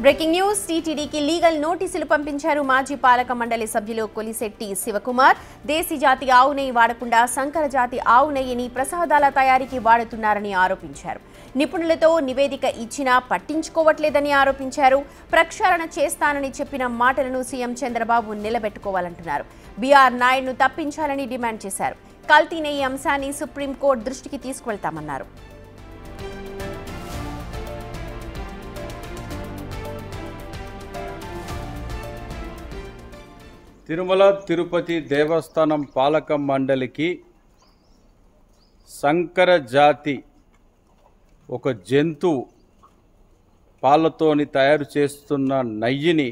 Breaking news టీటీడీకి legal నోటీసులు పంపించారు మాజీ పాలక మండలి సభ్యులు కొలిశెట్టి శివకుమార్. దేశీ జాతి ఆవు నెయ్యి వాడకుండా సంకర జాతి ఆవు నెయ్యిని ప్రసాదాల తయారీకి వాడుతున్నారని ఆరోపించారు. నిపుణులతో నివేదిక ఇచ్చినా పట్టించుకోవట్లేదని ఆరోపించారు. ప్రక్షాళన చేస్తానని చెప్పిన మాటలను సీఎం చంద్రబాబు నిలబెట్టుకోవాలంటున్నారు. బీఆర్ నాయుడును తప్పించాలని డిమాండ్ చేశారు. కల్తీ నెయ్యి అంశాన్ని సుప్రీంకోర్టు దృష్టికి తీసుకువెళ్తామన్నారు. తిరుమల తిరుపతి దేవస్థానం పాలక మండలికి సంకర జాతి ఒక జంతువు పాలతోని తయారు చేస్తున్న నెయ్యిని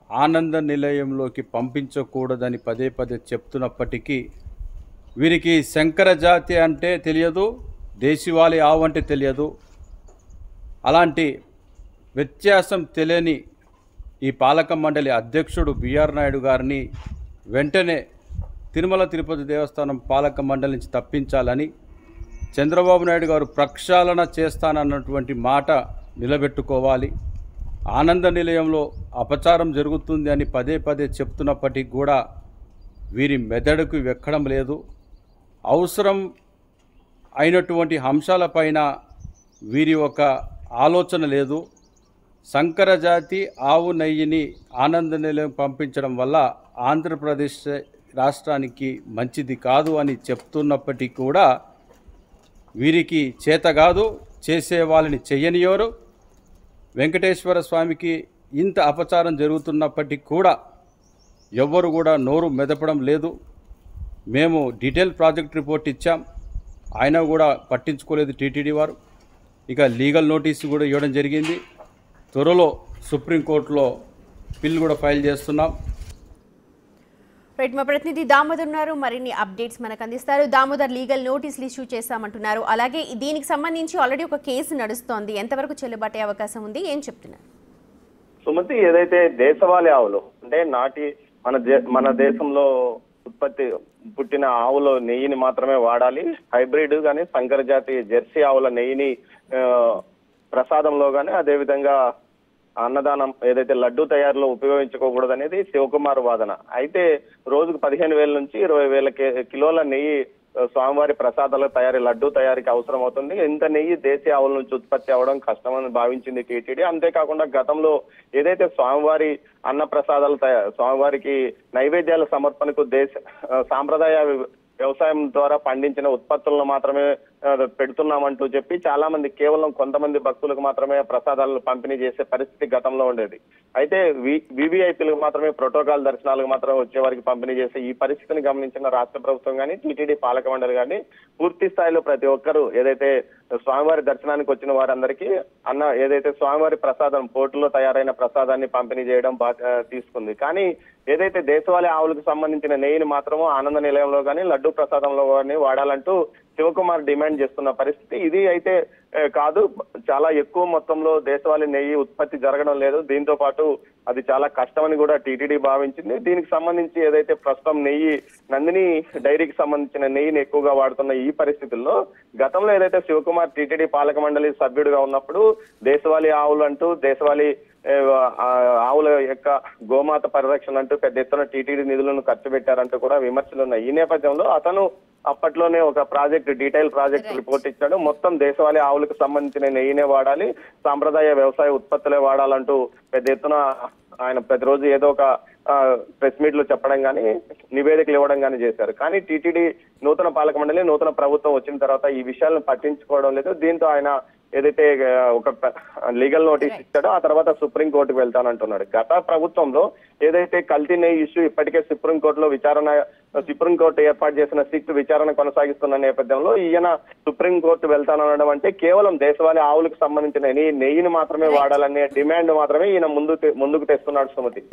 ఆనంద నిలయంలోకి పంపించకూడదని పదే పదే చెప్తున్నప్పటికీ వీరికి శంకర జాతి అంటే తెలియదు, దేశవాళీ ఆవు అంటే తెలియదు. అలాంటి వ్యత్యాసం తెలియని ఈ పాలక మండలి అధ్యక్షుడు బీఆర్ నాయుడు గారిని వెంటనే తిరుమల తిరుపతి దేవస్థానం పాలక మండలి నుంచి తప్పించాలని, చంద్రబాబు నాయుడు గారు ప్రక్షాళన చేస్తానన్నటువంటి మాట నిలబెట్టుకోవాలి. ఆనంద నిలయంలో అపచారం జరుగుతుంది అని పదే పదే చెప్తున్నప్పటికీ కూడా వీరి మెదడుకు ఎక్కడం లేదు. అవసరం అయినటువంటి అంశాలపైన వీరి ఒక ఆలోచన లేదు. సంకర జాతి ఆవు నెయ్యిని ఆనంద నిలయం పంపించడం వల్ల ఆంధ్రప్రదేశ్ రాష్ట్రానికి మంచిది కాదు అని చెప్తున్నప్పటికీ కూడా వీరికి చేత కాదు, చేసే వాళ్ళని చెయ్యనియోరు. వెంకటేశ్వర స్వామికి ఇంత అపచారం జరుగుతున్నప్పటికీ కూడా ఎవ్వరు కూడా నోరు మెదపడం లేదు. మేము డీటెయిల్ ప్రాజెక్ట్ రిపోర్ట్ ఇచ్చాం, అయినా కూడా పట్టించుకోలేదు టీటీడీ వారు. ఇక లీగల్ నోటీసు కూడా ఇవ్వడం జరిగింది. త్వరలో సుప్రీంకోర్టులో బిల్ కూడా ఫైల్ చేస్తున్నాం. రైట్, మా ప్రతినిధి దామోదర్ ఉన్నారు, మరిన్ని అప్డేట్స్ మనకు అందిస్తారు. దామోదర్, లీగల్ నోటీసులు ఇష్యూ చేస్తామంటున్నారు, అలాగే దీనికి సంబంధించి ఆల్రెడీ ఒక కేసు నడుస్తోంది, ఎంతవరకు చెల్లుబాటే అవకాశం ఉంది, ఏం చెప్తున్నారు? సుమతి, ఏదైతే దేశవాళీ ఆవులు అంటే నాటి మన దేశంలో ఉత్పత్తి పుట్టిన ఆవుల నెయ్యిని మాత్రమే వాడాలి, హైబ్రిడ్ కానీ సంకర జాతి జెర్సీ ఆవుల నెయ్యిని ప్రసాదంలో కానీ అదేవిధంగా అన్నదానం ఏదైతే లడ్డు తయారీలో ఉపయోగించుకోకూడదు అనేది శివకుమార్ వాదన. అయితే రోజుకు 15,000 నుంచి 20,000 కిలోల నెయ్యి స్వామివారి ప్రసాదాల తయారీ లడ్డు తయారీకి అవసరం అవుతుంది. ఇంత నెయ్యి దేశీ ఆవుల నుంచి ఉత్పత్తి అవడం కష్టమని భావించింది టీటీడీ. అంతేకాకుండా గతంలో ఏదైతే స్వామివారి అన్న ప్రసాదాలు స్వామివారికి నైవేద్యాల సమర్పణకు సాంప్రదాయ వ్యవసాయం ద్వారా పండించిన ఉత్పత్తులను మాత్రమే పెడుతున్నామంటూ చెప్పి చాలా మంది కేవలం కొంతమంది భక్తులకు మాత్రమే ప్రసాదాలను పంపిణీ చేసే పరిస్థితి గతంలో ఉండేది. అయితే వివిఐపీలకు మాత్రమే ప్రోటోకాల్ దర్శనాలకు మాత్రమే వచ్చే వారికి పంపిణీ చేసే ఈ పరిస్థితిని గమనించిన రాష్ట్ర ప్రభుత్వం కానీ టీటీడీ పాలక మండలి కానీ పూర్తి స్థాయిలో ప్రతి ఒక్కరూ ఏదైతే స్వామివారి దర్శనానికి వచ్చిన వారందరికీ ఏదైతే స్వామివారి ప్రసాదం పోర్టులో తయారైన ప్రసాదాన్ని పంపిణీ చేయడం తీసుకుంది. కానీ ఏదైతే దేశవాళీ ఆవులకు సంబంధించిన నెయ్యిని మాత్రము ఆనంద నిలయంలో కానీ లడ్డు ప్రసాదంలో కానీ వాడాలంటూ శివకుమార్ డిమాండ్ చేస్తున్న పరిస్థితి ఇది. అయితే కాదు, చాలా ఎక్కువ మొత్తంలో దేశవాళీ నెయ్యి ఉత్పత్తి జరగడం లేదు, దీంతో పాటు అది చాలా కష్టమని కూడా టీటీడీ భావించింది. దీనికి సంబంధించి ఏదైతే ప్రస్తుతం నందిని డైరీకి సంబంధించిన నెయ్యిని ఎక్కువగా వాడుతున్న ఈ పరిస్థితుల్లో గతంలో ఏదైతే శివకుమార్ టీటీడీ పాలక మండలి సభ్యుడిగా ఉన్నప్పుడు దేశవాళీ ఆవులు అంటూ దేశవాళీ ఆవుల యొక్క గోమాత పరిరక్షణ అంటూ పెద్ద ఎత్తున టీటీడీ నిధులను ఖర్చు పెట్టారంటూ కూడా విమర్శలు ఉన్నాయి. ఈ నేపథ్యంలో అతను అప్పట్లోనే ఒక డీటెయిల్ ప్రాజెక్ట్ రిపోర్ట్ ఇచ్చాడు. మొత్తం దేశవాళీ ఆవులకు సంబంధించిన నెయ్యినే వాడాలి, సాంప్రదాయ వ్యవసాయ ఉత్పత్తులే వాడాలంటూ పెద్ద ఎత్తున ఆయన ప్రతిరోజు ఏదో ఒక ప్రెస్ మీట్ లో చెప్పడం కానీ నివేదికలు ఇవ్వడం కానీ చేశారు. కానీ టీటీడీ నూతన పాలక మండలి నూతన ప్రభుత్వం వచ్చిన తర్వాత ఈ విషయాలను పట్టించుకోవడం లేదు. దీంతో ఆయన ఏదైతే ఒక లీగల్ నోటీస్ ఇచ్చాడో ఆ తర్వాత సుప్రీంకోర్టుకు వెళ్తానంటున్నాడు. గత ప్రభుత్వంలో ఏదైతే కల్తీ నెయ్యి ఇష్యూ ఇప్పటికే సుప్రీంకోర్టు ఏర్పాటు చేసిన సిట్ విచారణ కొనసాగిస్తున్న నేపథ్యంలో ఈయన సుప్రీంకోర్టు వెళ్తానడం అంటే కేవలం దేశవాళీ ఆవులకు సంబంధించిన నెయ్యిని మాత్రమే వాడాలనే డిమాండ్ మాత్రమే ఈయన ముందుకు తెస్తున్నాడు సుమతి.